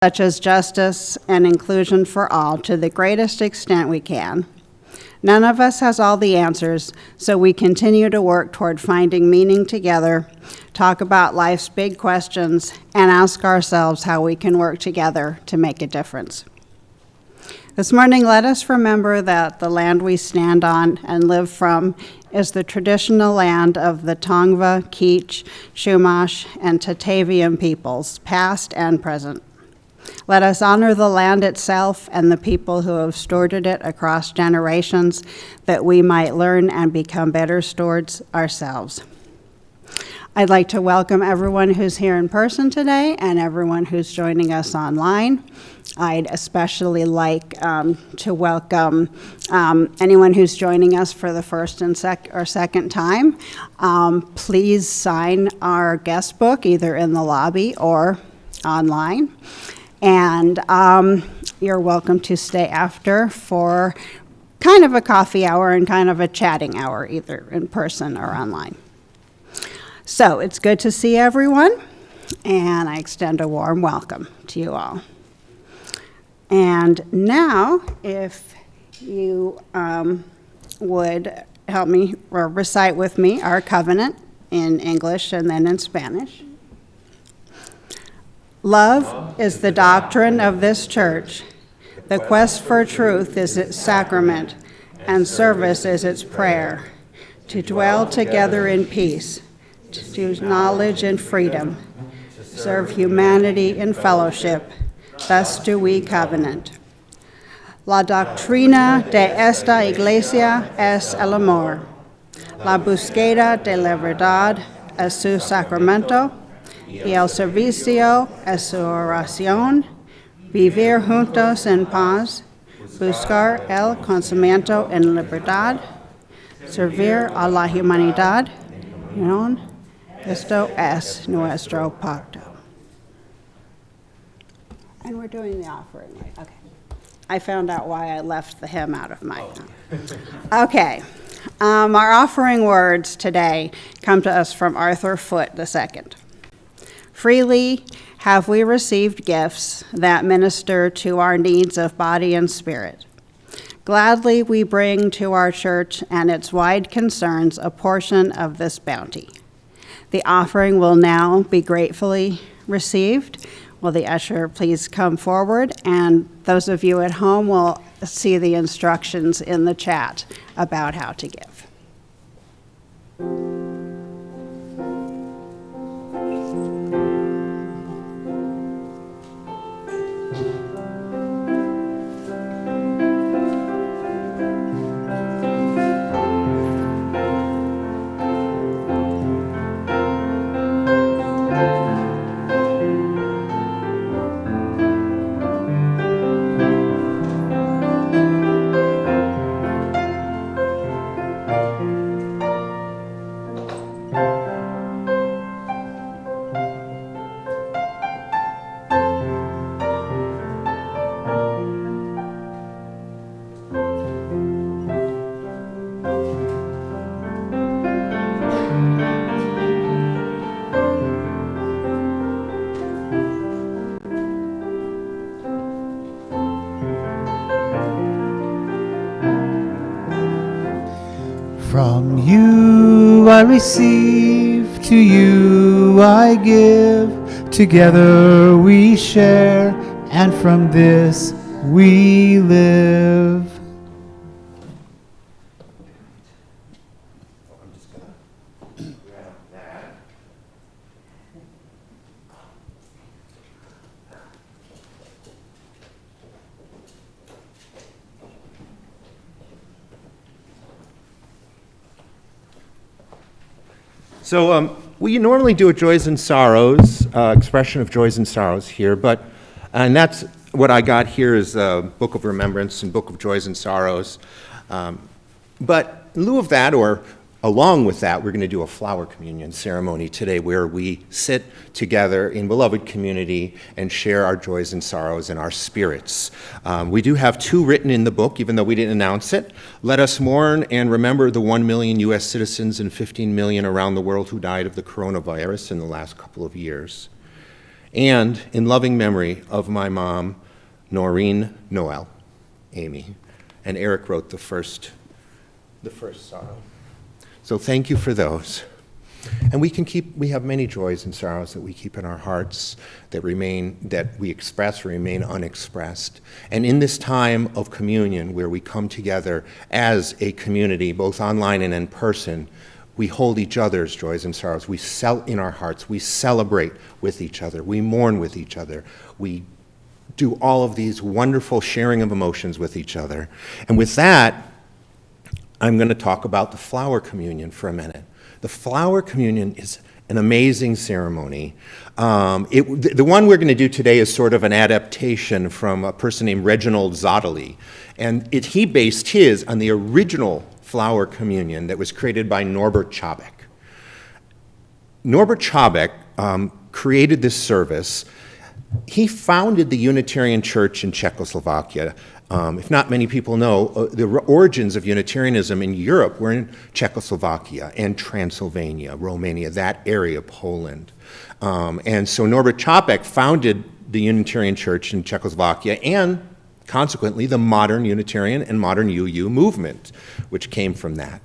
such as justice and inclusion for all, to the greatest extent we can. None of us has all the answers, so we continue to work toward finding meaning together, talk about life's big questions, and ask ourselves how we can work together to make a difference. This morning, let us remember that the land we stand on and live from is the traditional land of the Tongva, Kizh, Chumash, and Tataviam peoples, past and present. Let us honor the land itself and the people who have stewarded it across generations, that we might learn and become better stewards ourselves. I'd like to welcome everyone who's here in person today and everyone who's joining us online. I'd especially like to welcome anyone who's joining us for the first and second time. Please sign our guest book either in the lobby or online. And you're welcome to stay after for kind of a coffee hour and kind of a chatting hour, either in person or online. So it's good to see everyone, and I extend a warm welcome to you all. And now, if you would help me or recite with me our covenant in English and then in Spanish. Love is the doctrine of this church. The quest for truth is its sacrament, and service is its prayer. To dwell together in peace, to choose knowledge and freedom, serve humanity in fellowship. Thus do we covenant. La doctrina de esta iglesia es el amor. La búsqueda de la verdad es su sacramento. Y el servicio es su oración, vivir juntos en paz, buscar el conocimiento en libertad, servir a la humanidad. Esto es nuestro pacto. And we're doing the offering, right? Okay. I found out why I left the hymn out of my. Okay. Our offering words today come to us from Arthur Foote II. Freely have we received gifts that minister to our needs of body and spirit. Gladly we bring to our church and its wide concerns a portion of this bounty. The offering will now be gratefully received. Will the usher please come forward? And those of you at home will see the instructions in the chat about how to give. From you I receive, to you I give, together we share, and from this we live. So we normally do a joys and sorrows, expression of joys and sorrows here, and that's what I got here is a book of remembrance and book of joys and sorrows. But in lieu of that, or along with that, we're going to do a flower communion ceremony today where we sit together in beloved community and share our joys and sorrows and our spirits. We do have two written in the book, even though we didn't announce it. Let us mourn and remember the 1 million U.S. citizens and 15 million around the world who died of the coronavirus in the last couple of years. and in loving memory of my mom, Noreen Noel, Amy, and Eric wrote the first sorrow. So thank you for those. And we have many joys and sorrows that we keep in our hearts that we express or remain unexpressed. And in this time of communion where we come together as a community, both online and in person, we hold each other's joys and sorrows. In our hearts, we celebrate with each other. We mourn with each other. We do all of these wonderful sharing of emotions with each other. And with that, I'm going to talk about the flower communion for a minute. The flower communion is an amazing ceremony. The one we're going to do today is sort of an adaptation from a person named Reginald Zottely. And he based his on the original flower communion that was created by Norbert Čabek. Norbert Čabek created this service. He founded the Unitarian Church in Czechoslovakia. If not many people know, the origins of Unitarianism in Europe were in Czechoslovakia and Transylvania, Romania, that area, Poland. And so Norbert Čapek founded the Unitarian Church in Czechoslovakia and consequently the modern Unitarian and modern UU movement, which came from that.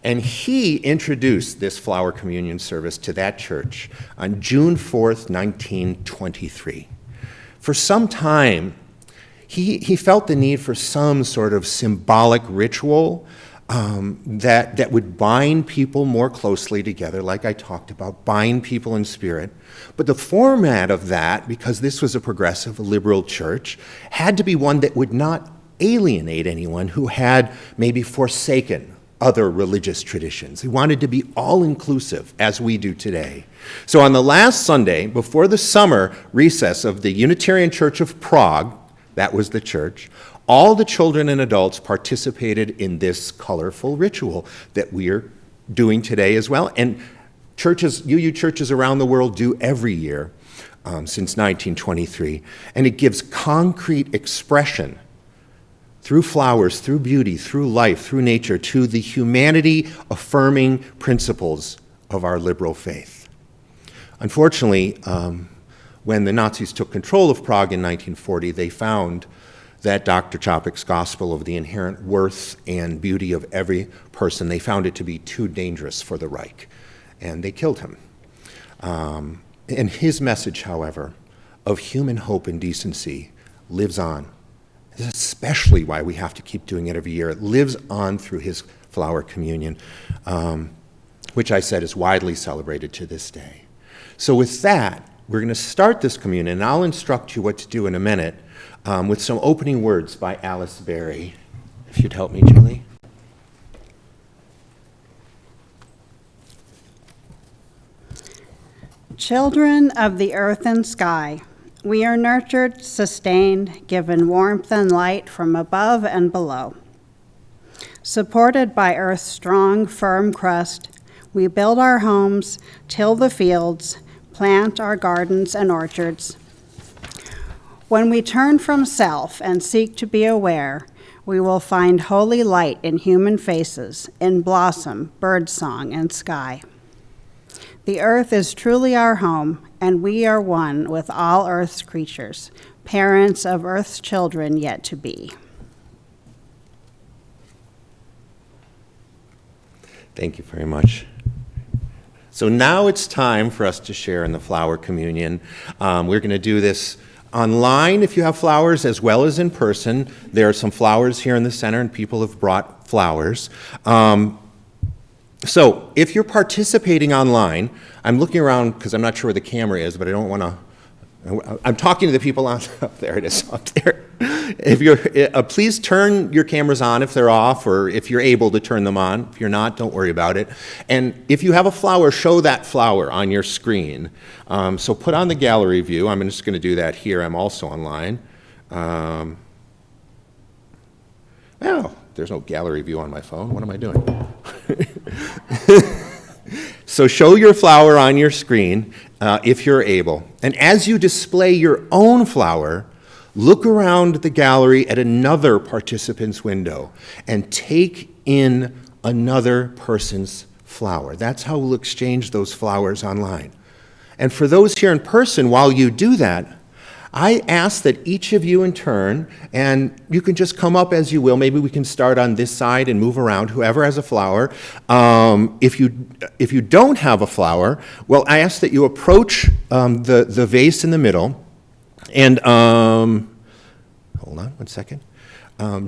And he introduced this flower communion service to that church on June 4th, 1923. For some time, he felt the need for some sort of symbolic ritual that would bind people more closely together, like I talked about, bind people in spirit. But the format of that, because this was a progressive liberal church, had to be one that would not alienate anyone who had maybe forsaken other religious traditions. He wanted to be all-inclusive, as we do today. So on the last Sunday, before the summer recess of the Unitarian Church of Prague, that was the church, all the children and adults participated in this colorful ritual that we are doing today as well. And churches, UU churches around the world do every year since 1923. And it gives concrete expression through flowers, through beauty, through life, through nature, to the humanity-affirming principles of our liberal faith. Unfortunately, when the Nazis took control of Prague in 1940, they found that Dr. Čapek's gospel of the inherent worth and beauty of every person, they found it to be too dangerous for the Reich, and they killed him. And his message, however, of human hope and decency lives on. This is especially why we have to keep doing it every year. It lives on through his flower communion, which I said is widely celebrated to this day. So with that, we're going to start this communion, and I'll instruct you what to do in a minute with some opening words by Alice Berry. If you'd help me, Julie. Children of the earth and sky, we are nurtured, sustained, given warmth and light from above and below. Supported by earth's strong, firm crust, we build our homes, till the fields, plant our gardens and orchards. When we turn from self and seek to be aware, we will find holy light in human faces, in blossom, birdsong, and sky. The earth is truly our home, and we are one with all earth's creatures, parents of earth's children yet to be. Thank you very much. So now it's time for us to share in the flower communion. We're going to do this online if you have flowers, as well as in person. There are some flowers here in the center, and people have brought flowers. So if you're participating online, I'm looking around because I'm not sure where the camera is, but I don't want to. I'm talking to the people on up there. It is up there. If you're, please turn your cameras on if they're off, or if you're able to turn them on. If you're not, don't worry about it. And if you have a flower, show that flower on your screen. So put on the gallery view. I'm just going to do that here. I'm also online. Well, there's no gallery view on my phone. What am I doing? So show your flower on your screen if you're able. And as you display your own flower, look around the gallery at another participant's window and take in another person's flower. That's how we'll exchange those flowers online. And for those here in person, while you do that, I ask that each of you in turn, and you can just come up as you will. Maybe we can start on this side and move around, whoever has a flower. If you don't have a flower, well, I ask that you approach the vase in the middle, and hold on one second.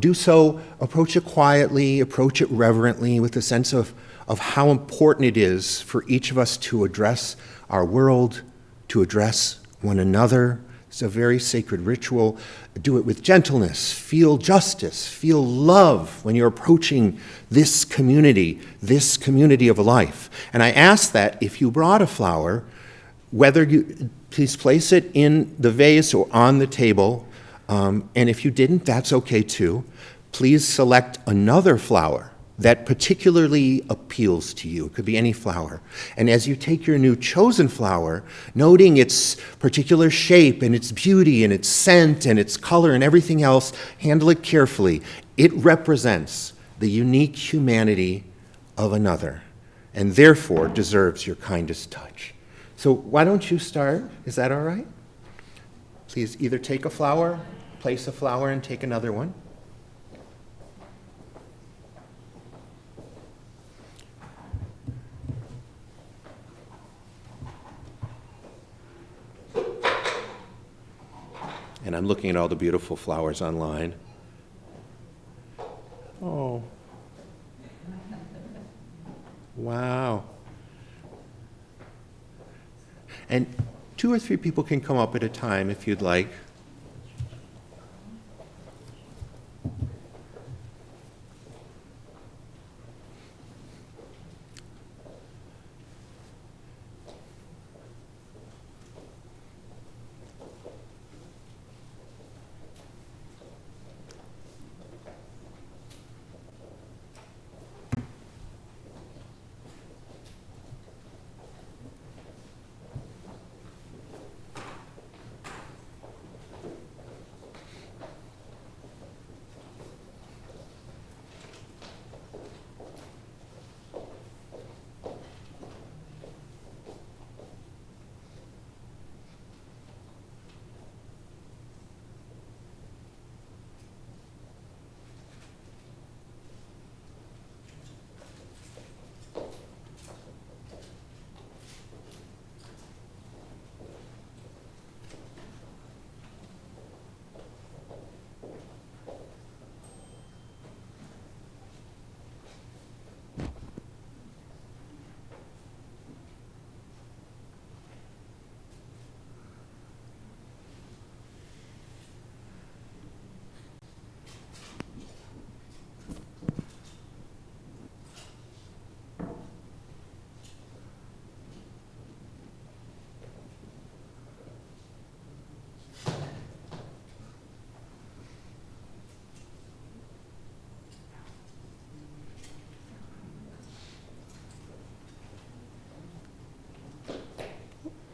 Do so, approach it quietly, approach it reverently, with a sense of how important it is for each of us to address our world, to address one another. It's a very sacred ritual. Do it with gentleness. Feel justice. Feel love when you're approaching this community of life. And I ask that if you brought a flower, whether you please place it in the vase or on the table. And if you didn't, that's okay too. Please select another flower that particularly appeals to you. It could be any flower. And as you take your new chosen flower, noting its particular shape and its beauty and its scent and its color and everything else, handle it carefully. It represents the unique humanity of another and therefore deserves your kindest touch. So why don't you start? Is that all right? Please either take a flower, place a flower, and take another one. And I'm looking at all the beautiful flowers online. Oh. Wow. And 2 or 3 people can come up at a time if you'd like.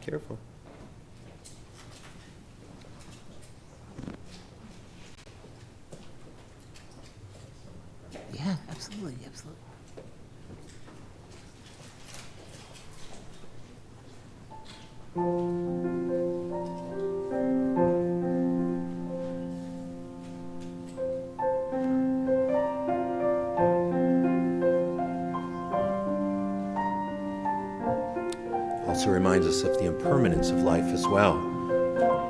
Careful. Yeah, absolutely, absolutely. Also reminds us of the impermanence of life as well,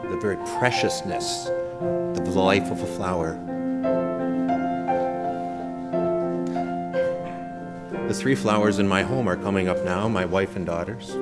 the very preciousness of the life of a flower. The 3 flowers in my home are coming up now, my wife and daughters.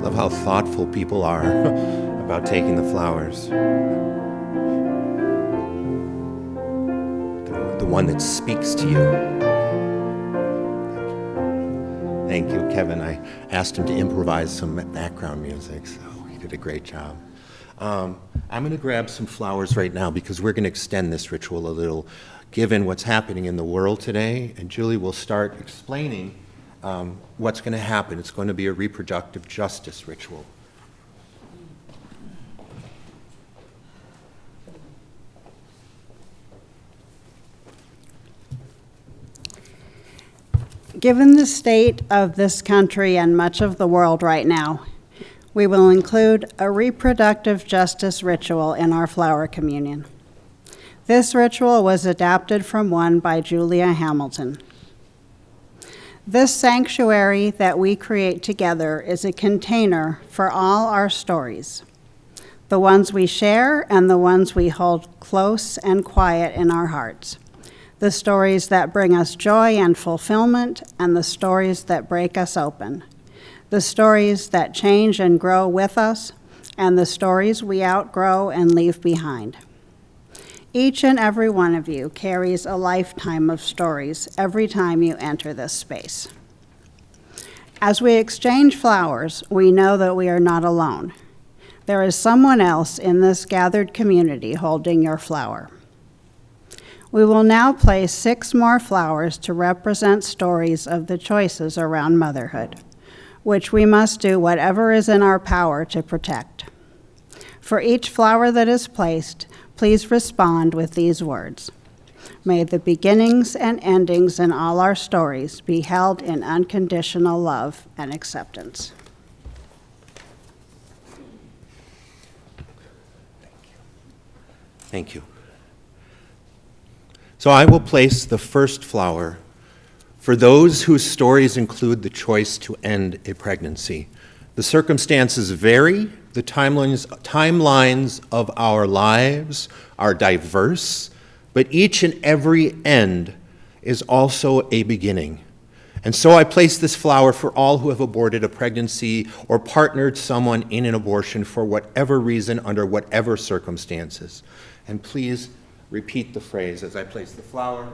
Love how thoughtful people are about taking the flowers. The one that speaks to you. Thank you, Kevin. I asked him to improvise some background music, so he did a great job. I'm going to grab some flowers right now because we're going to extend this ritual a little, given what's happening in the world today. And Julie will start explaining what's going to happen. It's going to be a reproductive justice ritual. Given the state of this country and much of the world right now, we will include a reproductive justice ritual in our flower communion. This ritual was adapted from one by Julia Hamilton. This sanctuary that we create together is a container for all our stories, the ones we share and the ones we hold close and quiet in our hearts. The stories that bring us joy and fulfillment, and the stories that break us open. The stories that change and grow with us, and the stories we outgrow and leave behind. Each and every one of you carries a lifetime of stories every time you enter this space. As we exchange flowers, we know that we are not alone. There is someone else in this gathered community holding your flower. We will now place 6 more flowers to represent stories of the choices around motherhood, which we must do whatever is in our power to protect. For each flower that is placed, please respond with these words. May the beginnings and endings in all our stories be held in unconditional love and acceptance. Thank you. So I will place the first flower for those whose stories include the choice to end a pregnancy. The circumstances vary. The timelines of our lives are diverse, but each and every end is also a beginning. And so I place this flower for all who have aborted a pregnancy or partnered someone in an abortion for whatever reason, under whatever circumstances. And please repeat the phrase as I place the flower.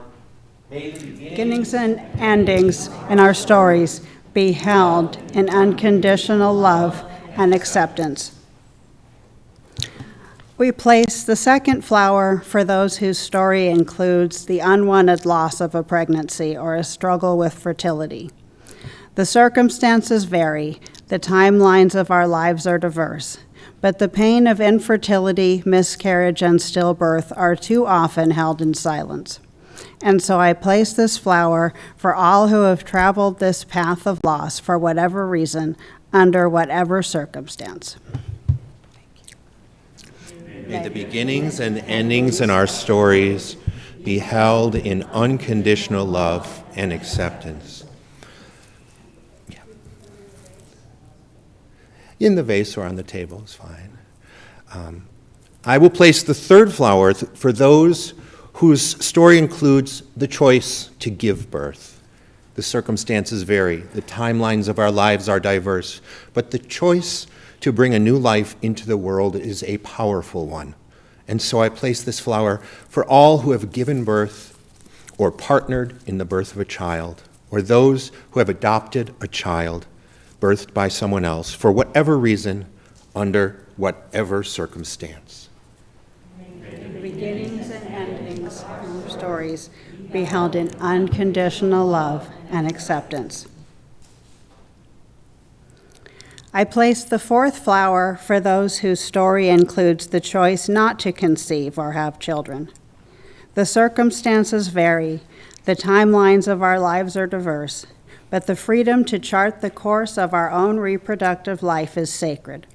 May the Beginnings and endings in our stories be held in unconditional love and acceptance. We place the second flower for those whose story includes the unwanted loss of a pregnancy or a struggle with fertility. The circumstances vary. The timelines of our lives are diverse. But the pain of infertility, miscarriage, and stillbirth are too often held in silence. And so I place this flower for all who have traveled this path of loss for whatever reason, under whatever circumstance. May the beginnings and endings in our stories be held in unconditional love and acceptance. In the vase or on the table is fine. I will place the third flower for those whose story includes the choice to give birth. The circumstances vary. The timelines of our lives are diverse. But the choice to bring a new life into the world is a powerful one. And so I place this flower for all who have given birth or partnered in the birth of a child, or those who have adopted a child birthed by someone else, for whatever reason, under whatever circumstance. May the beginnings and endings in our stories be held in unconditional love and acceptance. I place the fourth flower for those whose story includes the choice not to conceive or have children. The circumstances vary. The timelines of our lives are diverse. But the freedom to chart the course of our own reproductive life is sacred.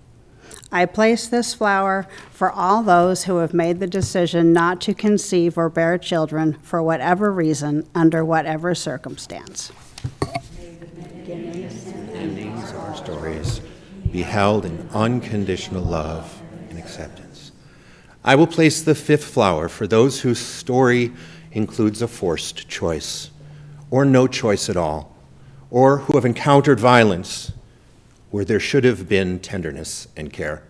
I place this flower for all those who have made the decision not to conceive or bear children for whatever reason, under whatever circumstance. May the beginnings and Endings of our stories be held in unconditional love and acceptance. I will place the fifth flower for those whose story includes a forced choice, or no choice at all, or who have encountered violence, where there should have been tenderness and care.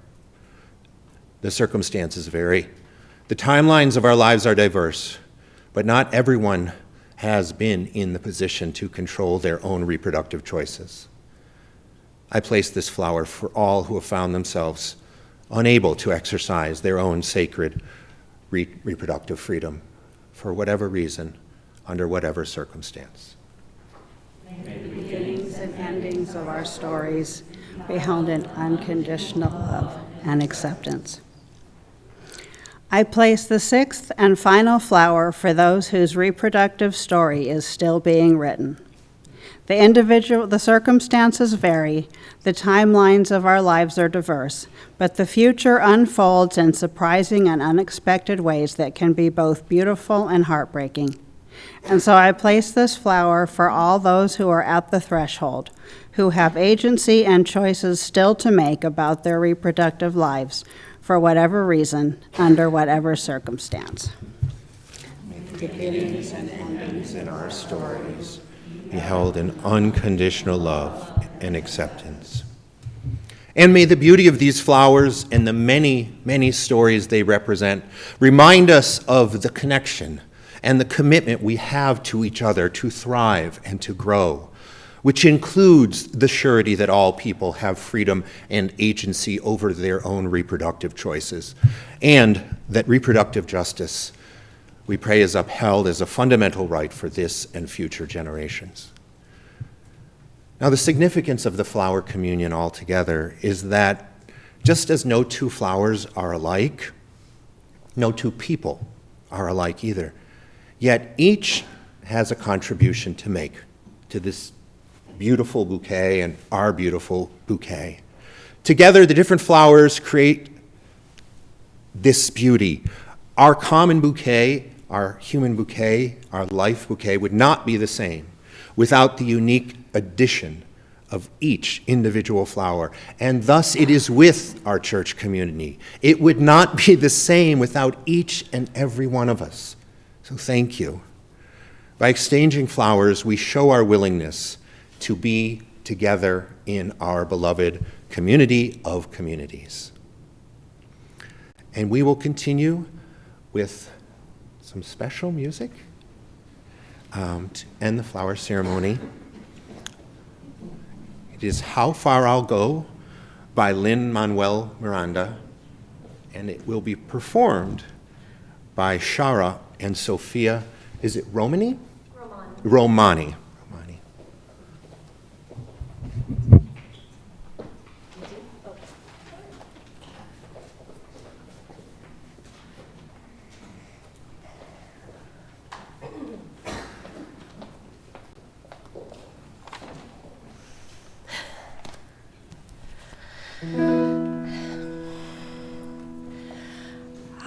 The circumstances vary. The timelines of our lives are diverse, but not everyone has been in the position to control their own reproductive choices. I place this flower for all who have found themselves unable to exercise their own sacred reproductive freedom for whatever reason, under whatever circumstance. May the beginnings and endings of our stories be held in unconditional love and acceptance. I place the sixth and final flower for those whose reproductive story is still being written. The circumstances vary, the timelines of our lives are diverse, but the future unfolds in surprising and unexpected ways that can be both beautiful and heartbreaking. And so I place this flower for all those who are at the threshold, who have agency and choices still to make about their reproductive lives, for whatever reason, under whatever circumstance. May the beginnings and endings in our stories be held in unconditional love and acceptance. And may the beauty of these flowers and the many, many stories they represent remind us of the connection and the commitment we have to each other to thrive and to grow, which includes the surety that all people have freedom and agency over their own reproductive choices, and that reproductive justice, we pray, is upheld as a fundamental right for this and future generations. Now, the significance of the flower communion altogether is that just as no two flowers are alike, no two people are alike either, yet each has a contribution to make to this beautiful bouquet and our beautiful bouquet. Together, the different flowers create this beauty. Our common bouquet, our human bouquet, our life bouquet would not be the same without the unique addition of each individual flower. And thus it is with our church community. It would not be the same without each and every one of us. So thank you. By exchanging flowers, we show our willingness to be together in our beloved community of communities. And we will continue with some special music to end the flower ceremony. It is How Far I'll Go by Lin-Manuel Miranda, and it will be performed by Shara and Sophia. Is it Romani? Romani.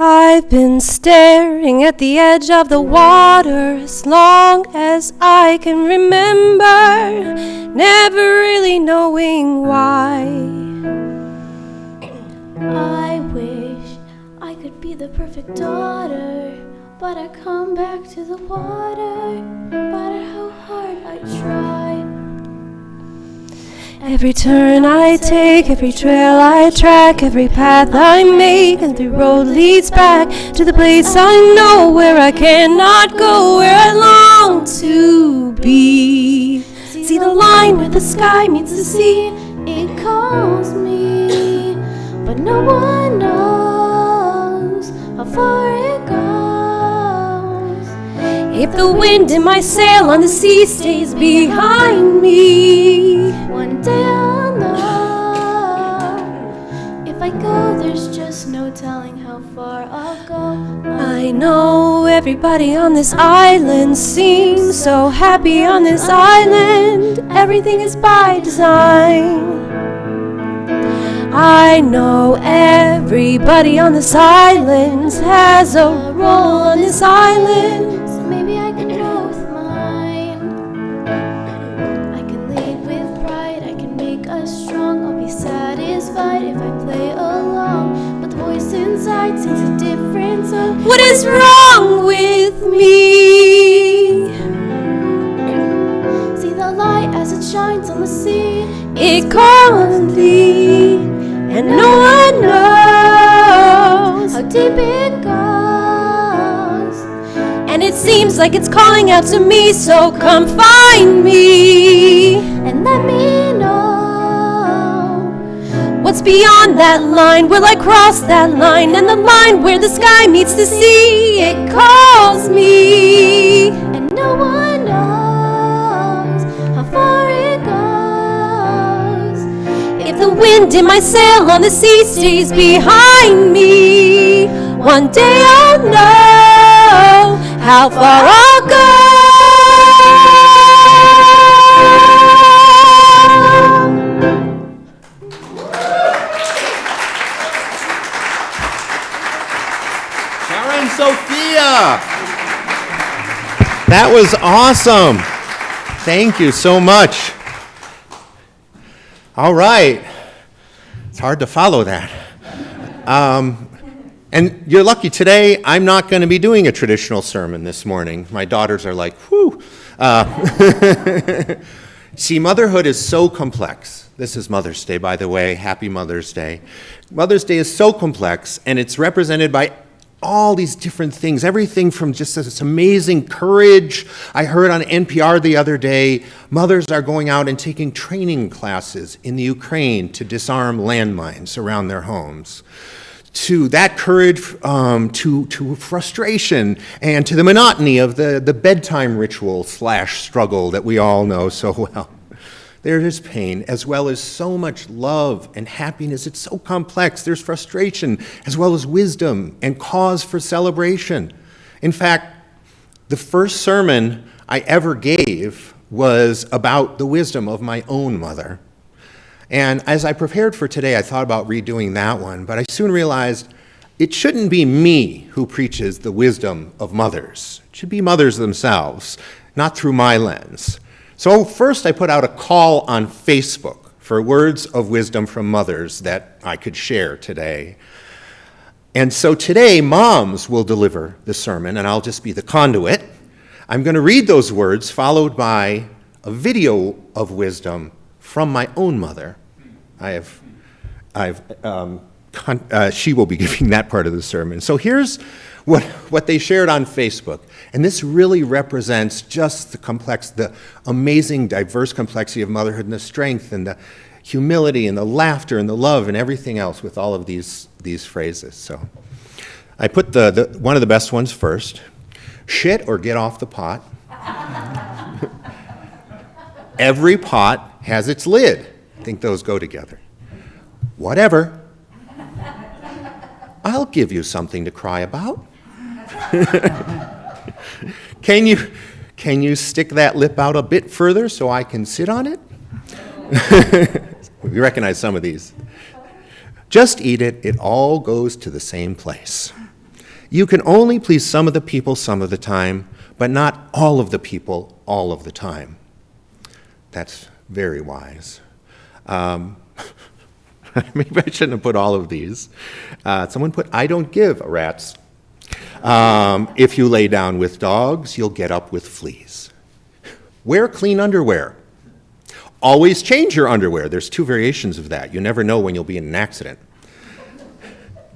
I've been staring at the edge of the water as long as I can remember, never really knowing why. I wish I could be the perfect daughter, but I come back to the water, no matter how hard I try. Every turn I take, every trail I track, every path I make, every road leads back to the place I know where I cannot go, where I long to be. See the line where the sky meets the sea, it calls me, but no one knows how far it goes. If the wind in my sail on the sea stays behind me, one day I'll know. If I go, there's just no telling how far I'll go. I know everybody on this island seems so happy on this island. Everything is by design. I know everybody on this island has a role on this island. So maybe I can grow with mine. I can lead with pride, I can make us strong. I'll be satisfied if I play along, but the voice inside sings a different song. What is wrong with me? See the light as it shines on the sea. It calls seems like it's calling out to me. So come find me and let me know what's beyond that line. Will I cross that line? And the line where the sky meets the sea, it calls me. and no one knows how far it goes. If the wind in my sail on the sea stays behind me, one day I'll know how far I'll go. Sharon Sophia! That was awesome. Thank you so much. All right. It's hard to follow that. And you're lucky today, I'm not going to be doing a traditional sermon this morning. My daughters are like, whew. See, motherhood is so complex. This is Mother's Day, by the way. Happy Mother's Day. Mother's Day is so complex, and it's represented by all these different things, everything from just this amazing courage. I heard on NPR the other day, mothers are going out and taking training classes in the Ukraine to disarm landmines around their homes. To that courage, to frustration, and to the monotony of the bedtime ritual / struggle that we all know so well. There is pain, as well as so much love and happiness. It's so complex. There's frustration, as well as wisdom and cause for celebration. In fact, the first sermon I ever gave was about the wisdom of my own mother. And as I prepared for today, I thought about redoing that one, but I soon realized it shouldn't be me who preaches the wisdom of mothers. It should be mothers themselves, not through my lens. So first I put out a call on Facebook for words of wisdom from mothers that I could share today. And so today, moms will deliver the sermon, and I'll just be the conduit. I'm going to read those words, followed by a video of wisdom from my own mother. She will be giving that part of the sermon. So here's what they shared on Facebook. And this really represents just the amazing, diverse complexity of motherhood and the strength and the humility and the laughter and the love and everything else with all of these phrases. So I put one of the best ones first. Shit or get off the pot. Every pot has its lid. I think those go together. Whatever. I'll give you something to cry about. Can you stick that lip out a bit further so I can sit on it? We recognize some of these. Just eat it. It all goes to the same place. You can only please some of the people some of the time, but not all of the people all of the time. That's very wise. Maybe I shouldn't have put all of these. Someone put, I don't give a rat's. If you lay down with dogs, you'll get up with fleas. Wear clean underwear. Always change your underwear. There's 2 variations of that. You never know when you'll be in an accident.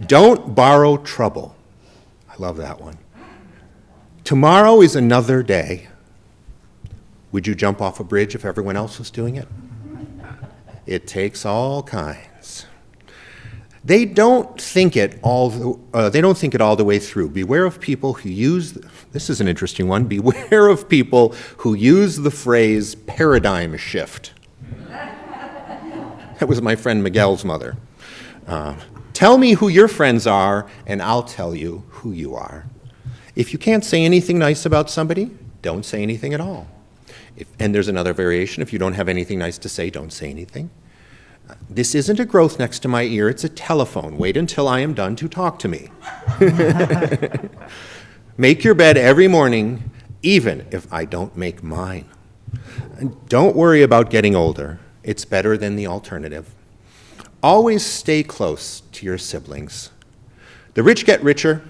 Don't borrow trouble. I love that one. Tomorrow is another day. Would you jump off a bridge if everyone else was doing it? It takes all kinds. They don't think it all the way through. Beware of people who use, this is an interesting one, beware of people who use the phrase paradigm shift. That was my friend Miguel's mother. Tell me who your friends are, and I'll tell you who you are. If you can't say anything nice about somebody, don't say anything at all. And there's another variation. If you don't have anything nice to say, don't say anything. This isn't a growth next to my ear, it's a telephone. Wait until I am done to talk to me. Make your bed every morning, even if I don't make mine. And don't worry about getting older. It's better than the alternative. Always stay close to your siblings. The rich get richer.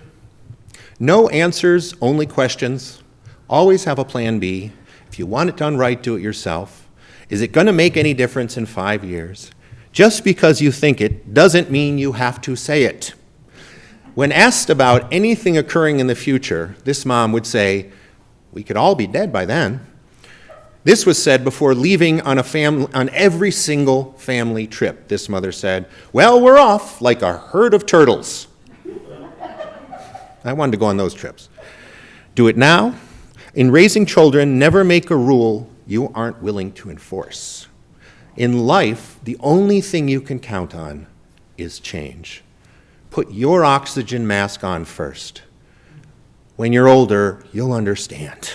No answers, only questions. Always have a plan B. If you want it done right, do it yourself. Is it going to make any difference in 5 years? Just because you think it doesn't mean you have to say it. When asked about anything occurring in the future, this mom would say, We could all be dead by then. This was said before leaving on every single family trip. This mother said, "Well, we're off like a herd of turtles." I wanted to go on those trips. Do it now. In raising children, never make a rule you aren't willing to enforce. In life, the only thing you can count on is change. Put your oxygen mask on first. When you're older, you'll understand.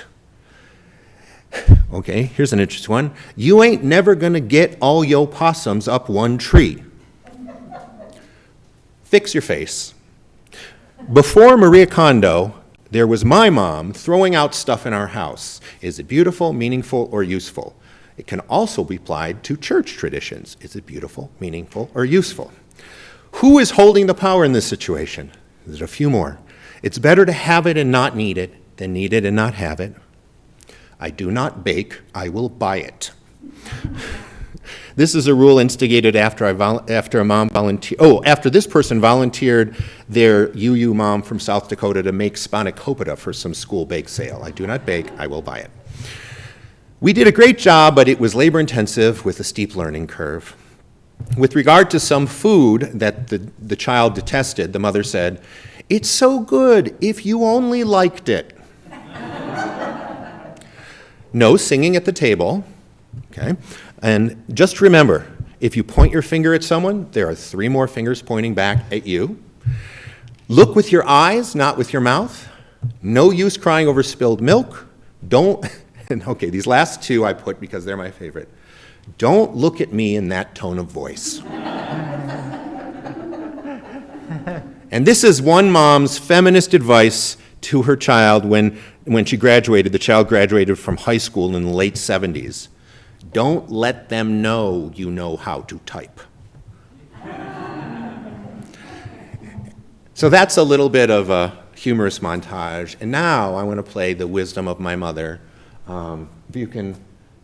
Okay, here's an interesting one. You ain't never gonna get all yo possums up one tree. Fix your face. Before Maria Kondo, there was my mom throwing out stuff in our house. Is it beautiful, meaningful, or useful? It can also be applied to church traditions. Is it beautiful, meaningful, or useful? Who is holding the power in this situation? There's a few more. It's better to have it and not need it than need it and not have it. I do not bake, I will buy it. This is a rule instigated after this person volunteered their UU mom from South Dakota to make spanakopita for some school bake sale. I do not bake, I will buy it. We did a great job, but it was labor intensive with a steep learning curve. With regard to some food that the child detested, the mother said, "It's so good if you only liked it." No singing at the table, okay? And just remember, if you point your finger at someone, there are 3 more fingers pointing back at you. Look with your eyes, not with your mouth. No use crying over spilled milk. Okay, these last 2 I put because they're my favorite. Don't look at me in that tone of voice. And this is one mom's feminist advice to her child when she graduated. The child graduated from high school in the late 70s. Don't let them know you know how to type. So that's a little bit of a humorous montage. And now I want to play the wisdom of my mother. If you can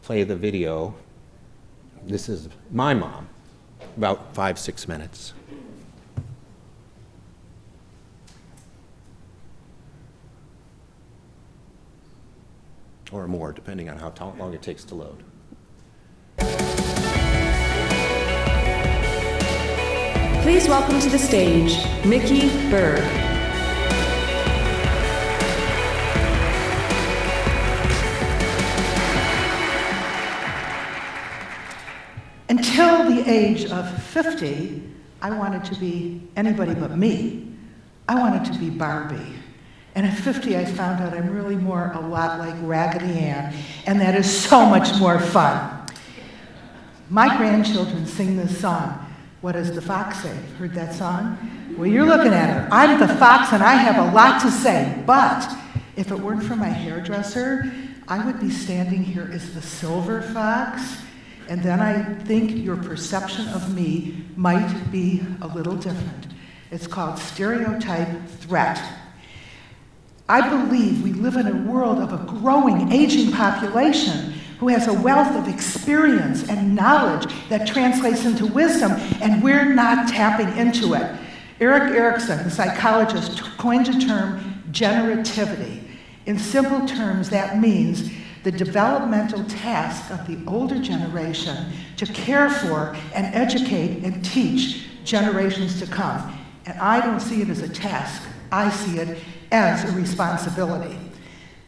play the video. This is my mom, about 5-6 minutes. Or more, depending on how long it takes to load. Please welcome to the stage, Mickey Berg. Until the age of 50, I wanted to be anybody but me. I wanted to be Barbie. And at 50, I found out I'm really a lot like Raggedy Ann, and that is so much more fun. My grandchildren sing this song, "What Does the Fox Say?" Heard that song? Well, you're looking at her. I'm the fox, and I have a lot to say, but if it weren't for my hairdresser, I would be standing here as the silver fox, and then I think your perception of me might be a little different. It's called stereotype threat. I believe we live in a world of a growing, aging population who has a wealth of experience and knowledge that translates into wisdom, and we're not tapping into it. Erik Erikson, the psychologist, coined a term, generativity. In simple terms, that means the developmental task of the older generation to care for and educate and teach generations to come. And I don't see it as a task. I see it as a responsibility.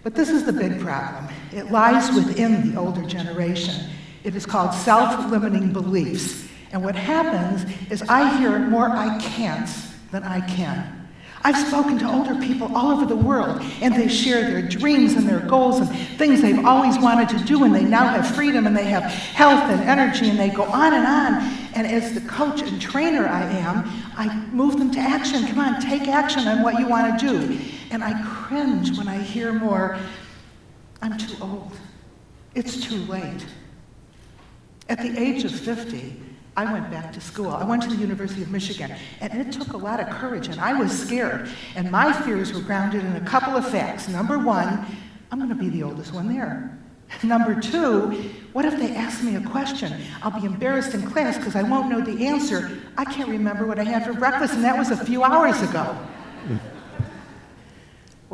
But this is the big problem. It lies within the older generation. It is called self-limiting beliefs. And what happens is I hear more I can'ts than I can. I've spoken to older people all over the world, and they share their dreams and their goals and things they've always wanted to do, and they now have freedom, and they have health and energy, and they go on. And as the coach and trainer I am, I move them to action. Come on, take action on what you want to do. And I cringe when I hear more, "I'm too old. It's too late." At the age of 50, I went back to school. I went to the University of Michigan, and it took a lot of courage, and I was scared. And my fears were grounded in a couple of facts. Number one, I'm going to be the oldest one there. Number two, what if they ask me a question? I'll be embarrassed in class because I won't know the answer. I can't remember what I had for breakfast, and that was a few hours ago.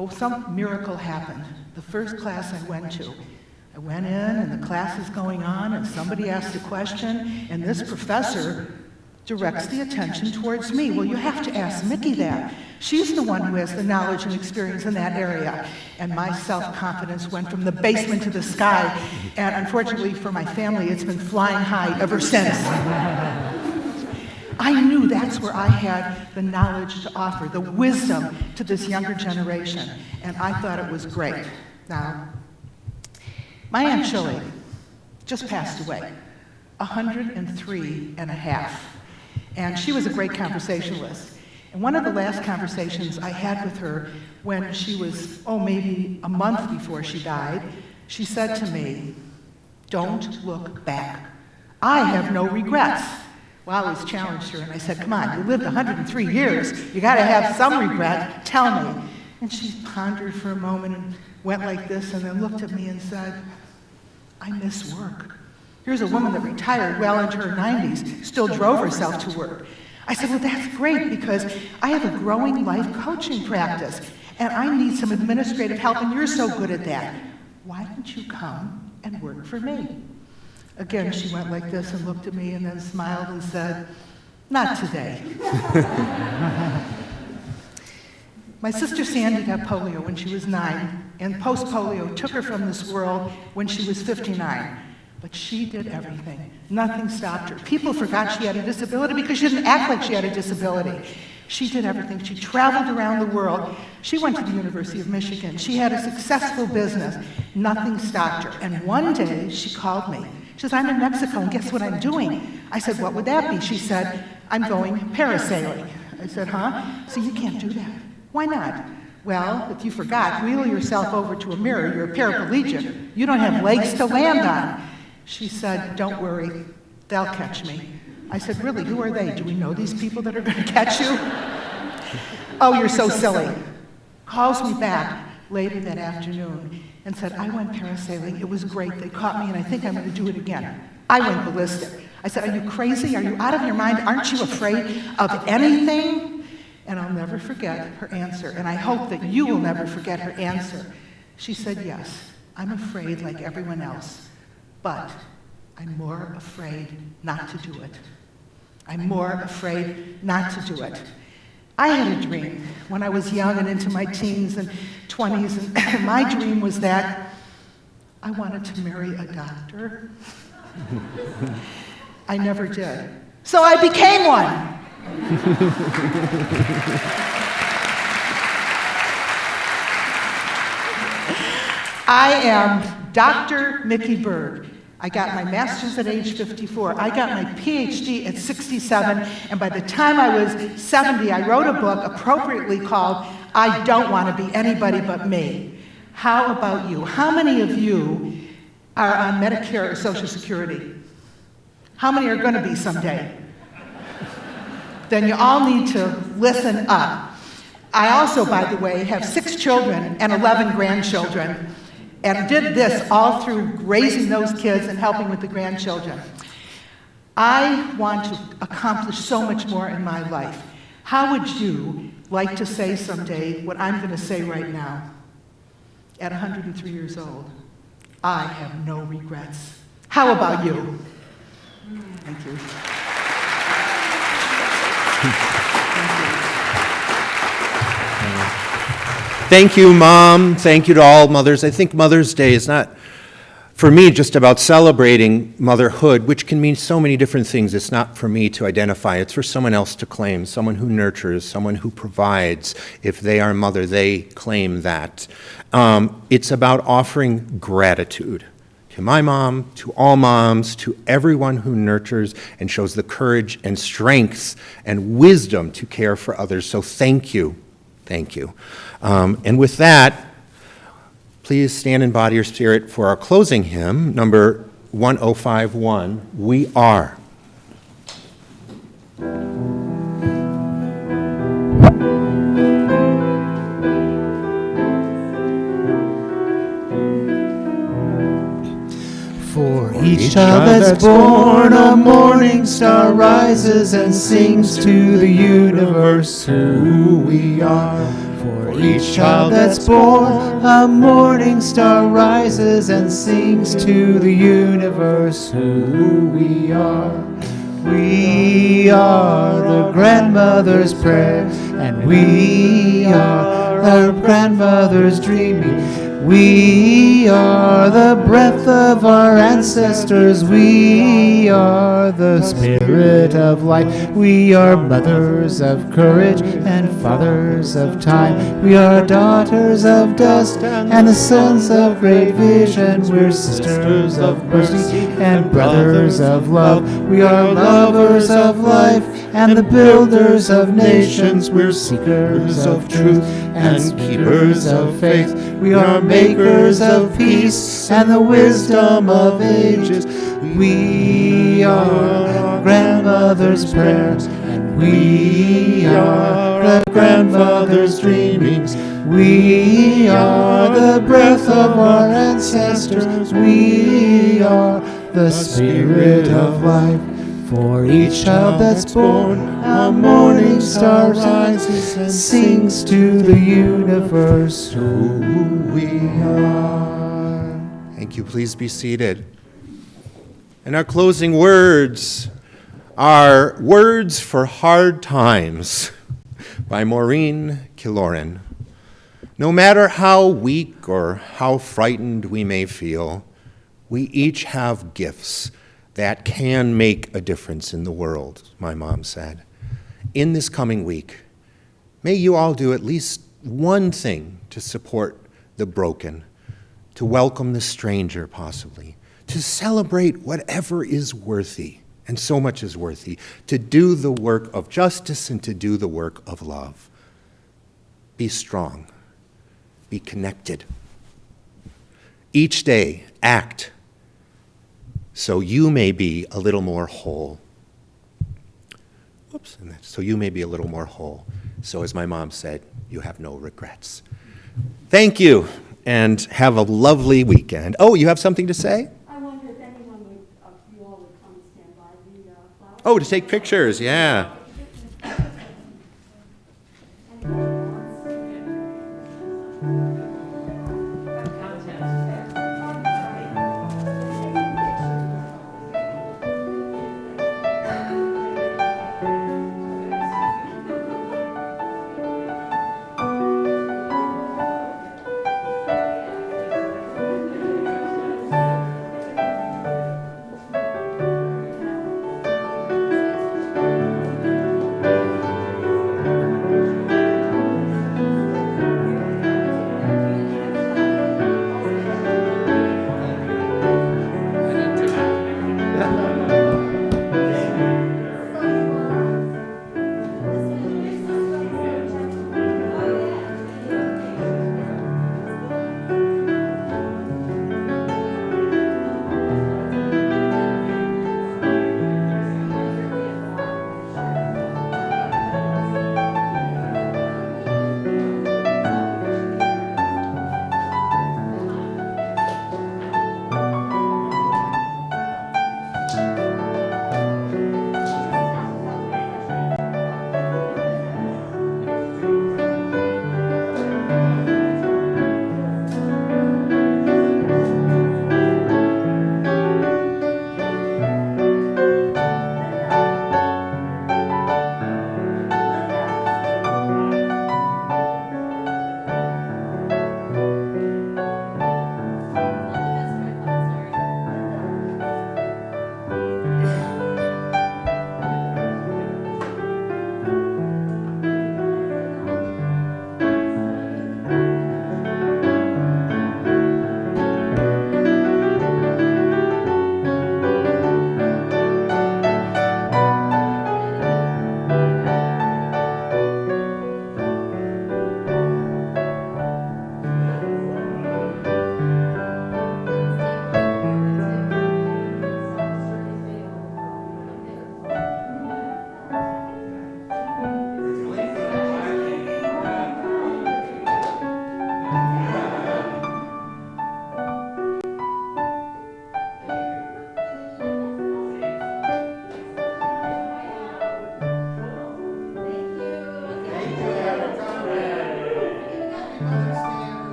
Well, some miracle happened. The first class I went to, I went in and the class is going on and somebody asked a question and this professor directs the attention towards me. Well, you have to ask Mickey that. She's the one who has the knowledge and experience in that area. And my self-confidence went from the basement to the sky. And unfortunately for my family, it's been flying high ever since. I knew that's where I had the knowledge to offer, the wisdom to this younger generation. And I thought it was great. Now, my Aunt Shirley just passed away, 103 and a half. And she was a great conversationalist. And one of the last conversations I had with her when she was, maybe a month before she died, she said to me, "Don't look back. I have no regrets." Well, I always challenged her and I said, "Come on, you lived 103 years. You gotta have some regret. Tell me." And she pondered for a moment and went like this and then looked at me and said, "I miss work." Here's a woman that retired well into her 90s, still drove herself to work. I said, "Well, that's great because I have a growing life coaching practice and I need some administrative help and you're so good at that. Why don't you come and work for me?" Again, she went like this and looked at me and then smiled and said, "Not today." My sister Sandy got polio when she was 9, and post-polio took her from this world when she was 59. But she did everything. Nothing stopped her. People forgot she had a disability because she didn't act like she had a disability. She did everything. She traveled around the world. She went to the University of Michigan. She had a successful business. Nothing stopped her. And one day, she called me. She says, "I'm in Mexico, and guess what I'm doing?" I said, "What would that be?" She said, "I'm going parasailing." I said, "Huh?" So you can't do that. Why not? Well, if you forgot, wheel yourself over to a mirror. You're a paraplegic. You don't have legs to land on. She said, "Don't worry, they'll catch me." I said, "Really, who are they? Do we know these people that are going to catch you?" "Oh, you're so silly." Calls me back later that afternoon and said, "I went parasailing. It was great. They caught me, and I think I'm going to do it again." I went ballistic. I said, "Are you crazy? Are you out of your mind? Aren't you afraid of anything?" And I'll never forget her answer, and I hope that you will never forget her answer. She said, "Yes, I'm afraid like everyone else. But I'm more afraid not to do it. I'm more afraid not to do it." I had a dream when I was young and into my teens and 20s, and my dream was that I wanted to marry a doctor. I never did. So I became one. I am Dr. Mickey Bird. I got my master's at age 54. I got my PhD at 67. And by the time I was 70, I wrote a book appropriately called "I Don't Want to Be Anybody But Me." How about you? How many of you are on Medicare or Social Security? How many are going to be someday? Then you all need to listen up. I also, by the way, have 6 children and 11 grandchildren, and did this all through raising those kids and helping with the grandchildren. I want to accomplish so much more in my life. How would you like to say someday what I'm going to say right now? At 103 years old, I have no regrets. How about you? Thank you. Thank you, Mom. Thank you to all mothers. I think Mother's Day is not, for me, just about celebrating motherhood, which can mean so many different things. It's not for me to identify. It's for someone else to claim, someone who nurtures, someone who provides. If they are a mother, they claim that. It's about offering gratitude to my mom, to all moms, to everyone who nurtures and shows the courage and strength and wisdom to care for others. So thank you. Thank you. And with that, please stand in body or spirit for our closing hymn, number 1051, "We Are." For each child that's born, a morning star rises and sings to the universe who we are. For each child that's born, a morning star rises and sings to the universe who we are. We are the grandmother's prayer, and we are our grandmother's dreaming. We are the breath of our ancestors. We are the spirit of life. We are mothers of courage and fathers of time. We are daughters of dust and the sons of great vision. We're sisters of mercy and brothers of love. We are lovers of life and the builders of nations. We're seekers of truth and keepers of faith. We are makers of peace and the wisdom of ages. We are grandmother's prayers, and we are the grandmother's dreamings. We are the breath of our ancestors. We are the spirit of life. For each child that's born, a morning star rises and sings to the universe who we are. Thank you. Please be seated. And our closing words are Words for Hard Times by Maureen Killoran. No matter how weak or how frightened we may feel, we each have gifts that can make a difference in the world, my mom said. In this coming week, may you all do at least one thing to support the broken, to welcome the stranger possibly, to celebrate whatever is worthy, and so much is worthy, to do the work of justice and to do the work of love. Be strong, be connected. Each day, act so you may be a little more whole. So you may be a little more whole. So as my mom said, you have no regrets. Thank you, and have a lovely weekend. Oh, you have something to say? I wonder if anyone of you all would come stand by the flowers. Oh, to take pictures, yeah.